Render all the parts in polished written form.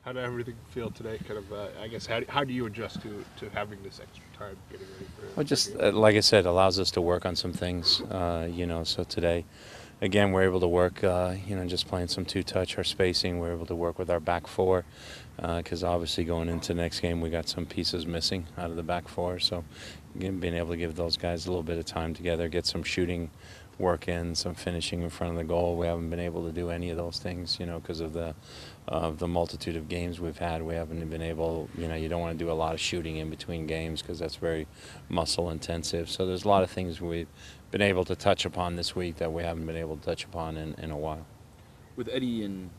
How did everything feel today? Kind of, I guess, how do you adjust to having this extra time getting ready Well, for just games? like I said, allows us to work on some things. So today, again, we're able to work. Just playing some two-touch, our spacing. We're able to work with our back four, because obviously going into the next game, we got some pieces missing out of the back four. So, again, being able to give those guys a little bit of time together, get some shooting work in, some finishing in front of the goal. We haven't been able to do any of those things, because of the multitude of games we've had. We haven't been able, you don't want to do a lot of shooting in between games because that's very muscle intensive. So there's a lot of things we've been able to touch upon this week that we haven't been able to touch upon in a while. With Eddie in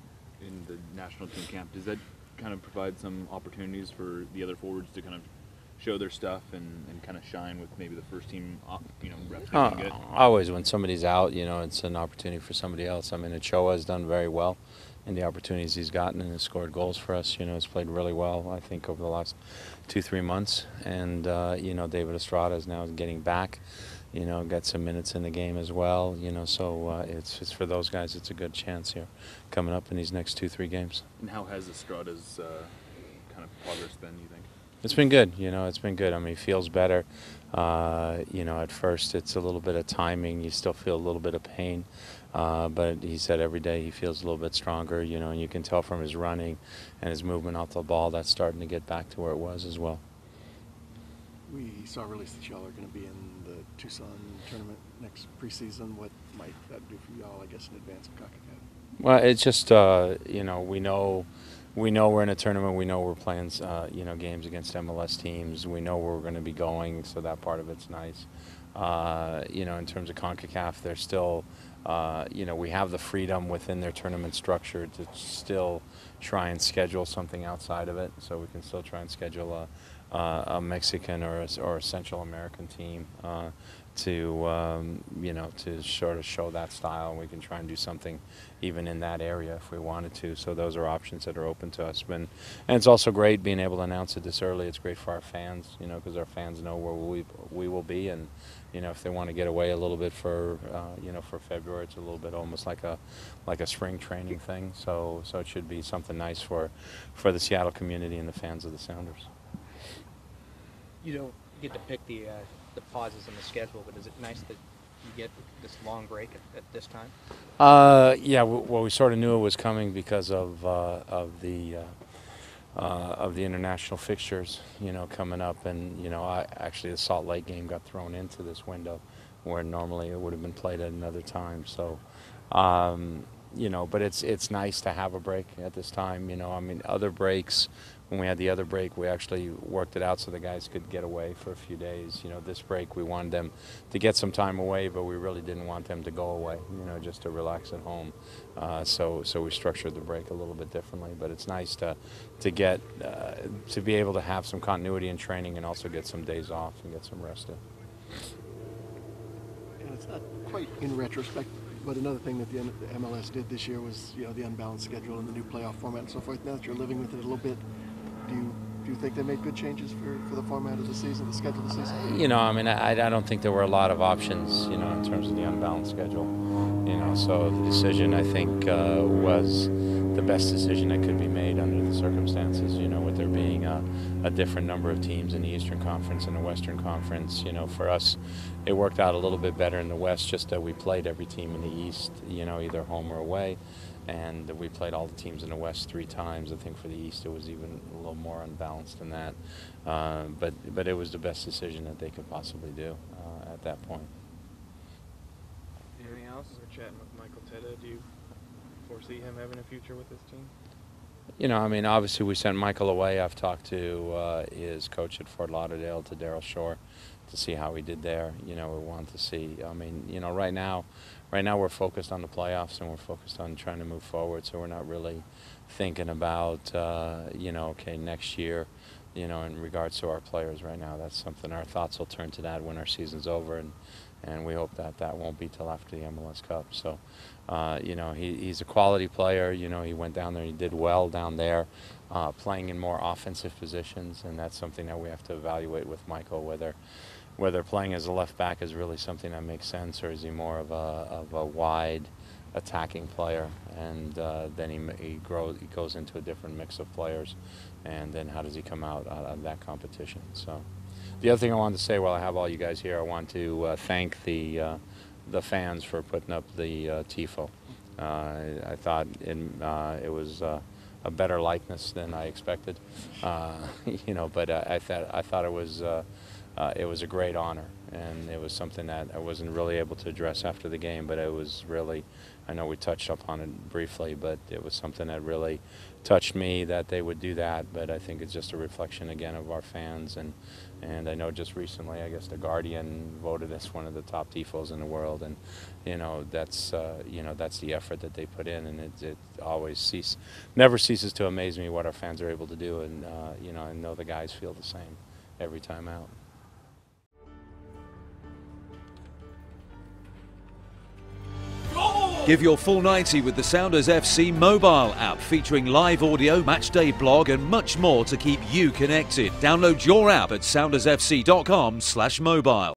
the national team camp, does that kind of provide some opportunities for the other forwards to kind of show their stuff and kind of shine with maybe the first team, reps they can get? Always, when somebody's out, it's an opportunity for somebody else. I mean, Ochoa has done very well in the opportunities he's gotten and has scored goals for us. Has played really well, I think, over the last 2-3 months. And, David Estrada is now getting back, got some minutes in the game as well. So it's for those guys, it's a good chance here coming up in these next 2-3 games. And how has Estrada's kind of progress been, you think? It's been good, it's been good. I mean, he feels better. At first it's a little bit of timing. You still feel a little bit of pain. But he said every day he feels a little bit stronger, and you can tell from his running and his movement off the ball that's starting to get back to where it was as well. We saw a release that y'all are going to be in the Tucson tournament next preseason. What might that do for y'all, I guess, in advance of CONCACAF? Well, it's just, we know we're in a tournament. We know we're playing, games against MLS teams. We know where we're going to be going, so that part of it's nice. In terms of CONCACAF, they're still, we have the freedom within their tournament structure to still try and schedule something outside of it. So we can still try and schedule a Mexican or a Central American team to sort of show that style. We can try and do something even in that area if we wanted to. So those are options that are open to us. And it's also great being able to announce it this early. It's great for our fans, because our fans know where we will be. And, if they want to get away a little bit for February, it's a little bit almost like a spring training thing. So it should be something nice for the Seattle community and the fans of the Sounders. You don't get to pick the pauses in the schedule, but is it nice that you get this long break at this time? Yeah, well, we sort of knew it was coming because of the international fixtures, coming up, and actually the Salt Lake game got thrown into this window, where normally it would have been played at another time. So, but it's nice to have a break at this time. I mean, other breaks. When we had the other break, we actually worked it out so the guys could get away for a few days. This break, we wanted them to get some time away, but we really didn't want them to go away, just to relax at home. So we structured the break a little bit differently. But it's nice to get to be able to have some continuity in training and also get some days off and get some rest in. And it's not quite in retrospect, but another thing that the MLS did this year was, the unbalanced schedule and the new playoff format and so forth. Now that you're living with it a little bit, do you think they made good changes for the format of the season, the schedule of the season? I don't think there were a lot of options, in terms of the unbalanced schedule. So the decision, I think, was the best decision that could be made under the circumstances, with there being a different number of teams in the Eastern Conference and the Western Conference. For us, it worked out a little bit better in the West, just that we played every team in the East, either home or away. And we played all the teams in the West 3 times. I think for the East it was even a little more unbalanced than that. But it was the best decision that they could possibly do at that point. Anything else? We're chatting with Michael Teta. Do you foresee him having a future with this team? Obviously we sent Michael away. I've talked to his coach at Fort Lauderdale, to Daryl Shore, to see how he did there. We want to see. Right now we're focused on the playoffs and we're focused on trying to move forward. So we're not really thinking about, okay, next year, in regards to our players right now. That's something, our thoughts will turn to that when our season's over, and we hope that won't be till after the MLS Cup. So, he's a quality player. He went down there, he did well down there, playing in more offensive positions, and that's something that we have to evaluate with Michael, whether playing as a left back is really something that makes sense, or is he more of a wide attacking player, and then he goes into a different mix of players, and then how does he come out of that competition? So, the other thing I wanted to say while I have all you guys here, I want to thank the fans for putting up the Tifo. I thought it was a better likeness than I expected, you know. But I thought it was a great honor, and it was something that I wasn't really able to address after the game. But it was really, I know we touched upon it briefly, but it was something that really touched me that they would do that. But I think it's just a reflection again of our fans, and I know just recently, I guess The Guardian voted us one of the top Tifos in the world, and you know that's the effort that they put in, and it always never ceases to amaze me what our fans are able to do, and you know, I know the guys feel the same every time out. Give your full 90 with the Sounders FC mobile app, featuring live audio, matchday blog and much more to keep you connected. Download your app at soundersfc.com/mobile.